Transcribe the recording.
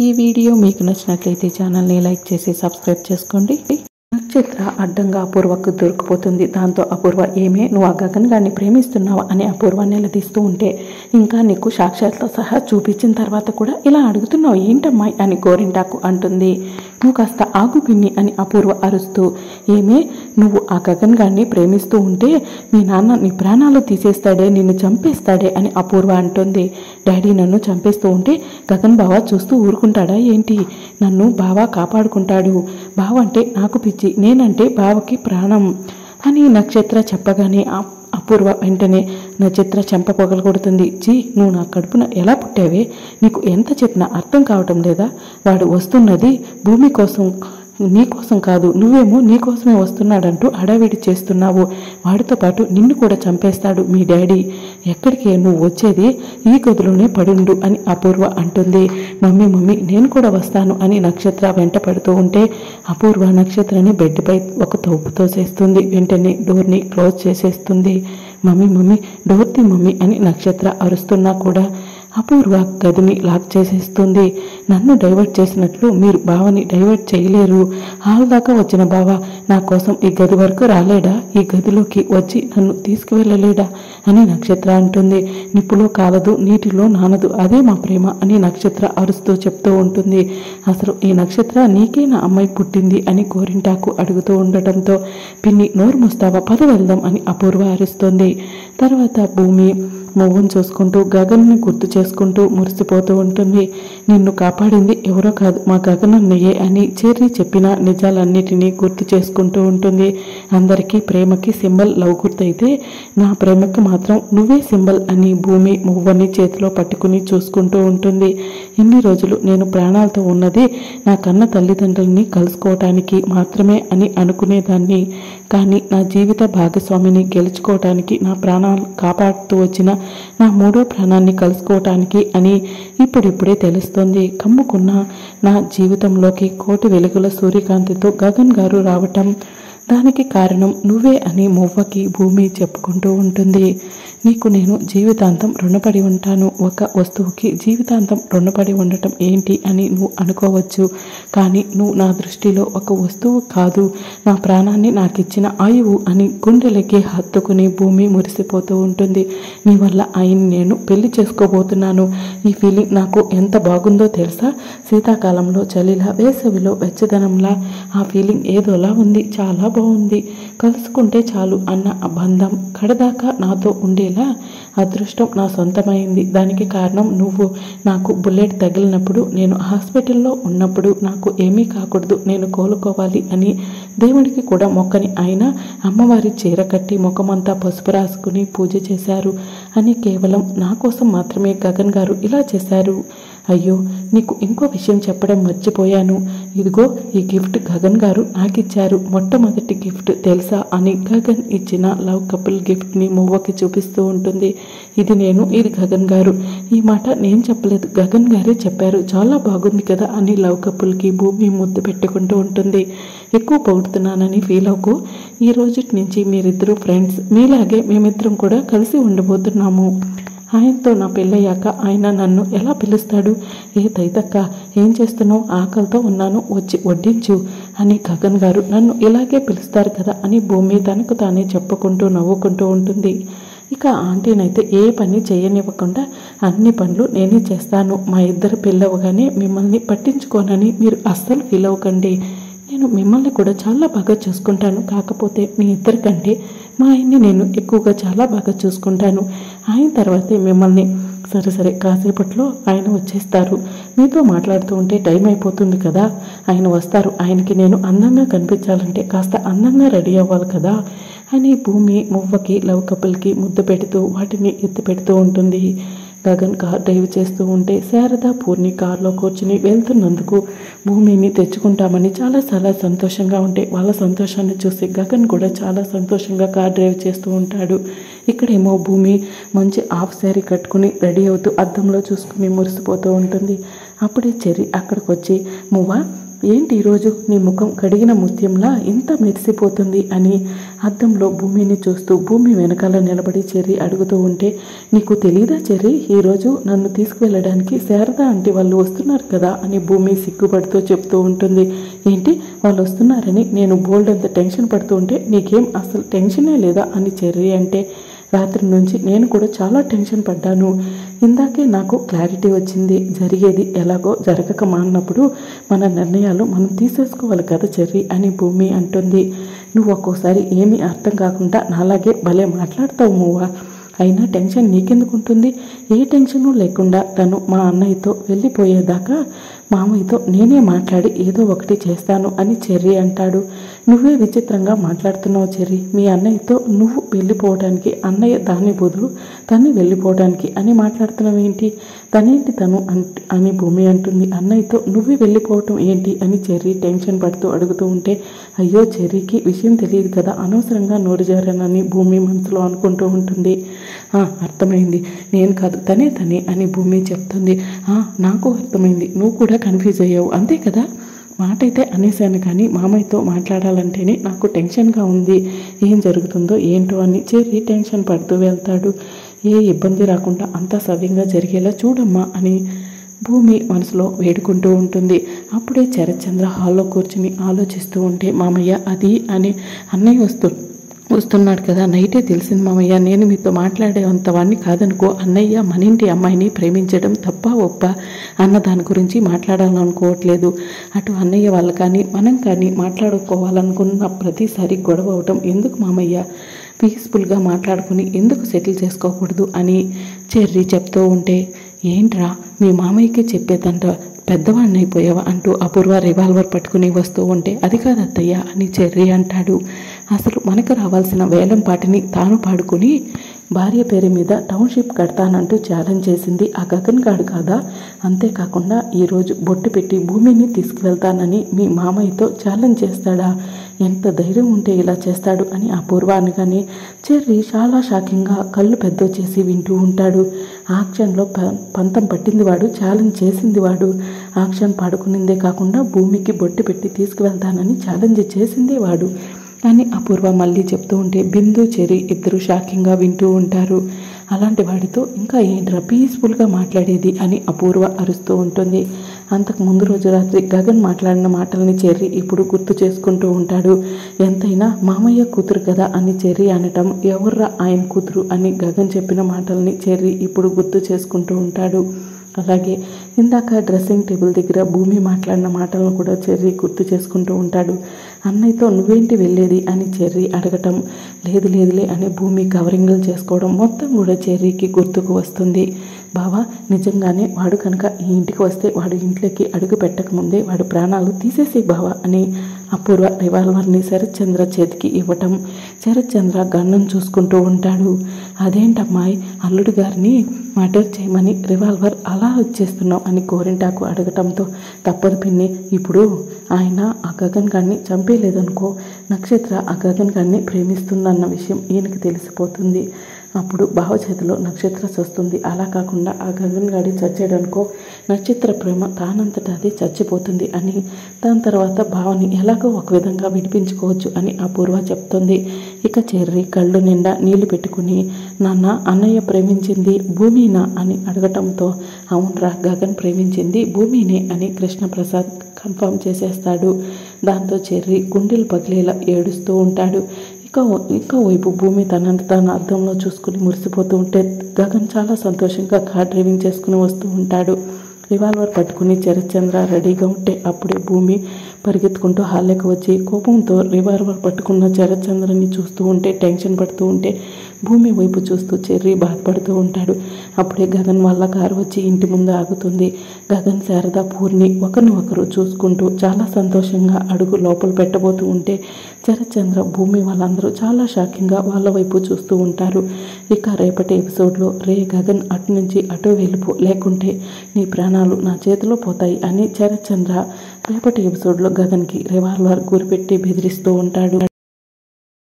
ఈ వీడియో మీకు నచ్చినట్లయితే ఛానల్ని లైక్ చేసి సబ్స్క్రైబ్ చేసుకోండి. నక్షత్ర అడ్డంగా అపూర్వకు దొరికిపోతుంది. దాంతో అపూర్వ ఏమే నువ్వు ఆ గగన్ గారిని ప్రేమిస్తున్నావా అని అపూర్వ నిలదీస్తూ ఉంటే, ఇంకా నీకు సాక్షాత్తో సహా చూపించిన తర్వాత కూడా ఇలా అడుగుతున్నావు ఏంటమ్మాయి అని గోరింటాకు అంటుంది. నువ్వు కాస్త ఆగు పిన్ని అని అపూర్వ అరుస్తూ, ఏమే నువ్వు ఆ గగన్ గారిని ప్రేమిస్తూ ఉంటే మీ నాన్న నీ ప్రాణాలు తీసేస్తాడే, నిన్ను చంపేస్తాడే అని అపూర్వ అంటుంది. డాడీ నన్ను చంపేస్తూ ఉంటే గగన్ బావ చూస్తూ ఊరుకుంటాడా ఏంటి? నన్ను బావ కాపాడుకుంటాడు. బావ అంటే నాకు పిచ్చి, నేనంటే బావకి ప్రాణం అని నక్షత్ర చెప్పగానే అపూర్వ వెంటనే నక్షత్ర చెంప పగలగొడుతుంది. నువ్వు నా కడుపున ఎలా పుట్టావే? నీకు ఎంత చెప్పినా అర్థం కావటం లేదా? వాడు వస్తున్నది భూమి కోసం, నీకోసం కాదు. నువ్వేమో నీకోసమే వస్తున్నాడంటూ హడావిడి చేస్తున్నావు. వాడితో పాటు నిన్ను కూడా చంపేస్తాడు మీ డాడీ. ఎక్కడికే నువ్వు వచ్చేది? ఈ గదిలోనే పడుండు అని అపూర్వ అంటుంది. మమ్మీ నేను కూడా వస్తాను అని నక్షత్ర వెంట పడుతూ ఉంటే అపూర్వ నక్షత్రని బెడ్పై ఒక తోపుతో చేస్తుంది. వెంటనే డోర్ని క్లోజ్ చేసేస్తుంది. మమ్మీ డోర్ తీ మమ్మీ అని నక్షత్ర అరుస్తున్నా కూడా అపూర్వ గదిని లాక్ చేసేస్తుంది. నన్ను డైవర్ట్ చేసినట్లు మీరు బావని డైవర్ట్ చేయలేరు. హాల్ దాకా వచ్చిన బావ నా కోసం ఈ గది వరకు రాలేడా? ఈ గదిలోకి వచ్చి నన్ను తీసుకువెళ్ళలేడా అని నక్షత్ర అంటుంది. నిప్పులో కాలదు, నీటిలో నానదు, అదే మా ప్రేమ అని నక్షత్ర అరుస్తూ చెప్తూ ఉంటుంది. అసలు ఈ నక్షత్ర నీకే నా అమ్మాయి పుట్టింది అని గోరింటాకు అడుగుతూ ఉండటంతో, పిన్ని నోరు మూస్తావా, పద వెళ్దాం అని అపూర్వ అరుస్తుంది. తర్వాత భూమి మొవ్వను చూసుకుంటూ గగన్ని గుర్తు చేసుకుంటూ మురిసిపోతూ ఉంటుంది. నిన్ను కాపాడింది ఎవరో కాదు మా గగనన్నయ్యే అని చెర్రీ చెప్పిన నిజాలన్నిటినీ గుర్తు చేసుకుంటూ ఉంటుంది. అందరికీ ప్రేమకి సింబల్ లవ్ గుర్తయితే నా ప్రేమకి మాత్రం నువ్వే సింబల్ అని భూమి మొవ్వని చేతిలో పట్టుకుని చూసుకుంటూ ఉంటుంది. ఇన్ని రోజులు నేను ప్రాణాలతో ఉన్నది నా కన్న తల్లిదండ్రుల్ని కలుసుకోవటానికి మాత్రమే అని అనుకునేదాన్ని. కానీ నా జీవిత భాగస్వామిని గెలుచుకోవటానికి, నా ప్రాణాలు కాపాడుతూ వచ్చిన నా మూడో ప్రాణాన్ని కలుసుకోవటానికి అని ఇప్పుడిప్పుడే తెలుస్తుంది. కమ్ముకున్న నా జీవితంలోకి కోటి వెలుగుల సూర్యకాంతితో గగన్ గారు రావటం, దానికి కారణం నువ్వే అని మొవ్వకి భూమి చెప్పుకుంటూ ఉంటుంది. నీకు నేను జీవితాంతం రుణపడి ఉంటాను. ఒక వస్తువుకి జీవితాంతం రుణపడి ఉండటం ఏంటి అని నువ్వు అనుకోవచ్చు. కానీ నువ్వు నా దృష్టిలో ఒక వస్తువు కాదు, నా ప్రాణాన్ని నాకు ఇచ్చిన ఆయువు అని గుండెలకి హత్తుకుని భూమి మురిసిపోతూ ఉంటుంది. నీ వల్ల ఆయన్ని నేను పెళ్లి చేసుకోబోతున్నాను. ఈ ఫీలింగ్ నాకు ఎంత బాగుందో తెలుసా? శీతాకాలంలో చలిలా, వేసవిలో వెచ్చదనంలా ఆ ఫీలింగ్ ఏదోలా ఉంది. చాలా బాగుంది. కలుసుకుంటే చాలు అన్న ఆ బంధం కడదాకా నాతో ఉండేలా అదృష్టం నా సొంతమైంది. దానికి కారణం నువ్వు. నాకు బుల్లెట్ తగిలినప్పుడు, నేను హాస్పిటల్లో ఉన్నప్పుడు నాకు ఏమీ కాకూడదు, నేను కోలుకోవాలి అని దేవుడికి కూడా మొక్కని ఆయన అమ్మవారి చీర కట్టి ముఖమంతా పసుపు రాసుకుని పూజ చేశారు అని కేవలం నా కోసం మాత్రమే గగన్ గారు ఇలా చేశారు. అయ్యో నీకు ఇంకో విషయం చెప్పడం మర్చిపోయాను. ఇదిగో ఈ గిఫ్ట్ గగన్ గారు నాకిచ్చారు. మొట్టమొదటి గిఫ్ట్ తెలుసా అని గగన్ ఇచ్చిన లవ్ కపుల్ గిఫ్ట్ని మొవ్వకి చూపిస్తూ ఉంటుంది. ఇది నేను, ఇది గగన్ గారు. ఈ మాట నేను చెప్పలేదు, గగన్ గారే చెప్పారు. చాలా బాగుంది కదా అని లవ్ కపుల్కి భూమి ముద్దు పెట్టుకుంటూ ఉంటుంది. ఎక్కువ పొగుడుతున్నానని ఫీల్ అవ్వకు. ఈ రోజు నుంచి మీరిద్దరూ ఫ్రెండ్స్. మీలాగే మేమిద్దరం కూడా కలిసి ఉండబోతున్నాము. ఆయనతో నా పెళ్ళయ్యాక ఆయన నన్ను ఎలా పిలుస్తాడు? ఏ తైతక్క ఏం చేస్తున్నావు? ఆకలితో ఉన్నాను, వచ్చి వడ్డించు అని గగన్ గారు నన్ను ఇలాగే పిలుస్తారు కదా అని భూమి తనకు తానే చెప్పుకుంటూ నవ్వుకుంటూ ఉంటుంది. ఇక ఆంటీనైతే ఏ పని చేయనివ్వకుండా అన్ని పనులు నేనే చేస్తాను. మా ఇద్దరు పెళ్ళవగానే మిమ్మల్ని పట్టించుకోనని మీరు అస్సలు ఫీల్ అవ్వకండి. నేను మిమ్మల్ని కూడా చాలా బాగా చూసుకుంటాను. కాకపోతే మీ ఇద్దరికంటే మా ఆయన్ని నేను ఎక్కువగా చాలా బాగా చూసుకుంటాను. ఆయన తర్వాతే మిమ్మల్ని. సరే కాసేపట్లో ఆయన వచ్చేస్తారు. మీతో మాట్లాడుతూ ఉంటే టైం అయిపోతుంది కదా. ఆయన వస్తారు. ఆయనకి నేను అందంగా కనిపించాలంటే కాస్త అందంగా రెడీ అవ్వాలి కదా అని భూమి మొవ్వకి లవ్ కపుల్కి ముద్దు పెడుతూ వాటిని ఎత్తి పెడుతూ ఉంటుంది. గగన్ కార్ డ్రైవ్ చేస్తూ ఉంటే శారద పూర్ణి కార్లో కూర్చుని వెళ్తున్నందుకు భూమిని తెచ్చుకుంటామని చాలా సంతోషంగా ఉంటే వాళ్ళ సంతోషాన్ని చూసి గగన్ కూడా చాలా సంతోషంగా కార్ డ్రైవ్ చేస్తూ ఉంటాడు. ఇక్కడేమో భూమి మంచి హాఫ్ శారీ కట్టుకుని రెడీ అవుతూ అద్దంలో చూసుకుని మురిసిపోతూ ఉంటుంది. అప్పుడే చెర్రీ అక్కడికి వచ్చి, మువ్వ ఏంటి ఈరోజు నీ ముఖం కడిగిన ముత్యంలా ఇంత మెరిసిపోతుంది అని అద్దంలో భూమిని చూస్తూ భూమి వెనకాల నిలబడి చెర్రీ అడుగుతూ ఉంటే, నీకు తెలీదా చెర్రీ, ఈరోజు నన్ను తీసుకువెళ్ళడానికి శారద ఆంటీ వాళ్ళు వస్తున్నారు కదా అని భూమి సిగ్గుపడుతూ చెప్తూ ఉంటుంది. ఏంటి వాళ్ళు వస్తున్నారని నేను బోల్డ్ అంత టెన్షన్ పడుతూ ఉంటే నీకేం అసలు టెన్షనే లేదా అని చెర్రీ అంటే, రాత్రి నుంచి నేను కూడా చాలా టెన్షన్ పడ్డాను. ఇందాకే నాకు క్లారిటీ వచ్చింది. జరిగేది ఎలాగో జరగక మాన్నప్పుడు మన నిర్ణయాలు మనం తీసేసుకోవాలి కదా చెర్రీ అని భూమి అంటుంది. నువ్వు ఒక్కోసారి ఏమీ అర్థం కాకుండా నాలాగే భలే మాట్లాడతావు మూవా. అయినా టెన్షన్ నీకెందుకు ఉంటుంది? ఏ టెన్షను లేకుండా తను మా అన్నయ్యతో వెళ్ళిపోయేదాకా మామయ్యతో నేనే మాట్లాడి ఏదో ఒకటి చేస్తాను అని చెర్రీ అంటాడు. నువ్వే విచిత్రంగా మాట్లాడుతున్నావు చెర్రీ. మీ అన్నయ్యతో నువ్వు వెళ్ళిపోవడానికి, అన్నయ్య దాని బదులు తన్ని వెళ్ళిపోవడానికి అని మాట్లాడుతున్నావు ఏంటి? తనేంటి తను అని భూమి అంటుంది. అన్నయ్యతో నువ్వే వెళ్ళిపోవటం ఏంటి అని చెర్రీ టెన్షన్ పడుతూ అడుగుతూ ఉంటే, అయ్యో చెర్రీకి విషయం తెలియదు కదా, అనవసరంగా నోరు జారానని భూమి మనసులో అనుకుంటూ ఉంటుంది. అర్థమైంది, నేను కాదు తనే అని భూమి చెప్తుంది. నాకు అర్థమైంది, నువ్వు కూడా కన్ఫ్యూజ్ అయ్యావు అంతే కదా. మాట అయితే అనేసాను కానీ మామయ్యతో మాట్లాడాలంటేనే నాకు టెన్షన్గా ఉంది. ఏం జరుగుతుందో ఏంటో అని చెర్రీ టెన్షన్ పడుతూ వెళ్తాడు. ఏ ఇబ్బంది రాకుండా అంతా సవ్యంగా జరిగేలా చూడమ్మా అని భూమి మనసులో వేడుకుంటూ ఉంటుంది. అప్పుడే శరత్చంద్ర హాల్లో కూర్చుని ఆలోచిస్తూ ఉంటే, మామయ్య అది అని అన్నయ్య వస్తున్నాడు కదా, నైటే తెలిసింది మామయ్య. నేను మీతో మాట్లాడేంతవాడిని కాదనుకో. అన్నయ్య మన ఇంటి అమ్మాయిని ప్రేమించడం తప్ప ఒప్ప అన్న దాని గురించి మాట్లాడాలనుకోవట్లేదు. అటు అన్నయ్య వాళ్ళు కానీ మనం కానీ మాట్లాడుకోవాలనుకున్న ప్రతిసారి గొడవ అవటం ఎందుకు మామయ్య? పీస్ఫుల్గా మాట్లాడుకుని ఎందుకు సెటిల్ చేసుకోకూడదు అని చెర్రీ చెప్తూ ఉంటే, ఏంట్రా మీ మామయ్యకి చెప్పేదంట పెద్దవాడిని అయిపోయావా అంటూ అపూర్వ రివాల్వర్ పట్టుకుని వస్తూ ఉంటే, అది కాదు అత్తయ్య అని చెర్రీ అంటాడు. అసలు మనకు రావాల్సిన వేలం పాటిని తాను పాడుకుని భార్య పేరు మీద టౌన్షిప్ కడతానంటూ ఛాలెంజ్ చేసింది ఆ గగన్ గాడు కాదా? అంతేకాకుండా ఈరోజు బొట్టు పెట్టి భూమిని తీసుకువెళ్తానని మీ మామయ్యతో ఛాలెంజ్ చేస్తాడా? ఎంత ధైర్యం ఉంటే ఇలా చేస్తాడు అని అపూర్వ అనగానే చెర్రీ చాలా షాకింగ్గా కళ్ళు పెద్ద చేసి వింటూ ఉంటాడు. ఆక్షన్లో పంతం పట్టింది వాడు, ఛాలెంజ్ చేసింది వాడు. ఆక్షన్ పాడుకునిందే కాకుండా భూమికి బొట్టు పెట్టి తీసుకువెళ్తానని ఛాలెంజ్ చేసిందే వాడు అని అపూర్వ మళ్ళీ చెప్తూ ఉంటే బిందు చెర్రీ ఇద్దరు షాకింగ్గా వింటూ ఉంటారు. అలాంటి వాడితో ఇంకా ఏంట్రా పీస్ఫుల్గా మాట్లాడేది అని అపూర్వ అరుస్తూ ఉంటుంది. అంతకు ముందు రోజు రాత్రి గగన్ మాట్లాడిన మాటల్ని చెర్రీ ఇప్పుడు గుర్తు చేసుకుంటూ ఉంటాడు. ఎంతైనా మామయ్య కూతురు కదా అని చెర్రీ అనటం, ఎవర్రా ఆయన కూతురు అని గగన్ చెప్పిన మాటల్ని చెర్రీ ఇప్పుడు గుర్తు చేసుకుంటూ ఉంటాడు. అలాగే ఇందాక డ్రెస్సింగ్ టేబుల్ దగ్గర భూమి మాట్లాడిన మాటలను కూడా చెర్రీ గుర్తు చేసుకుంటూ ఉంటాడు. అన్నయ్యతో నువ్వేంటి వెళ్ళేది అని చెర్రీ అడగటం, లేదులే అని భూమి కవరింగ్లు చేసుకోవడం మొత్తం కూడా చెర్రీకి గుర్తుకు వస్తుంది. బావా నిజంగానే వాడు కనుక ఈ ఇంటికి వస్తే వాడు ఇంట్లోకి అడుగు పెట్టకముందే వాడు ప్రాణాలు తీసేసే బావా అని అపూర్వ రివాల్వర్ని శరత్చంద్ర చేతికి ఇవ్వటం, శరత్చంద్ర గన్నం చూసుకుంటూ ఉంటాడు. అదేంటమ్మాయి అల్లుడు గారిని మర్డర్ చేయమని రివాల్వర్ అలా వచ్చేస్తున్నావు అని గోరింటాకు అడగటంతో, తప్పదు పిన్ని, ఇప్పుడు ఆయన ఆ గగన్ గారిని చంపేయలేదనుకో, నక్షత్ర ఆ గగన్ గారిని ప్రేమిస్తుందన్న విషయం ఈయనకి తెలిసిపోతుంది. అప్పుడు బావ చేతిలో నక్షత్ర చస్తుంది. అలా కాకుండా ఆ గగన్ గాడి చచ్చాడనుకో, నక్షత్ర ప్రేమ తానంతటా అదే చచ్చిపోతుంది అని దాని తర్వాత బావని ఎలాగో ఒక విధంగా విడిపించుకోవచ్చు అని అపూర్వ చెప్తుంది. ఇక చెర్రీ కళ్ళు నిండా నీళ్లు పెట్టుకుని, నాన్న అన్నయ్య ప్రేమించింది భూమినా అని అడగటంతో, అవునరా గగన్ ప్రేమించింది భూమినే అని కృష్ణప్రసాద్ కన్ఫర్మ్ చేసేస్తాడు. దాంతో చెర్రీ గుండెలు పగిలేలా ఏడుస్తూ ఉంటాడు. ఇంకా వైపు భూమి తనంత తాను అద్దంలో చూసుకుని మురిసిపోతూ ఉంటే గగన్ చాలా సంతోషంగా కార్ డ్రైవింగ్ చేసుకుని వస్తూ ఉంటాడు. రివాల్వర్ పట్టుకుని శరత్చంద్ర రెడీగా ఉంటే అప్పుడే భూమి పరిగెత్తుకుంటూ హాల్లోకి వచ్చి కోపంతో రివాల్వర్ పట్టుకున్న శరత్చంద్రని చూస్తూ ఉంటే టెన్షన్ పడుతూ ఉంటే భూమి వైపు చూస్తూ చెర్రీ బాధపడుతూ ఉంటాడు. అప్పుడే గగన్ వాళ్ళ కారు వచ్చి ఇంటి ముందు ఆగుతుంది. గగన్ శారద పూర్ణి ఒకరినొకరు చూసుకుంటూ చాలా సంతోషంగా అడుగు లోపల పెట్టబోతూ ఉంటే శరత్చంద్ర భూమి వాళ్ళందరూ చాలా షాకింగ్గా వాళ్ళ వైపు చూస్తూ ఉంటారు. ఇక రేపటి ఎపిసోడ్లో, రే గగన్ అటు నుంచి అటు వెళ్ళిపో, లేకుంటే నీ ప్రాణాలు నా చేతిలో పోతాయి అని శరత్చంద్ర రేపటి ఎపిసోడ్లో గగన్కి రివాల్వర్ గురిపెట్టి బెదిరిస్తూ ఉంటాడు.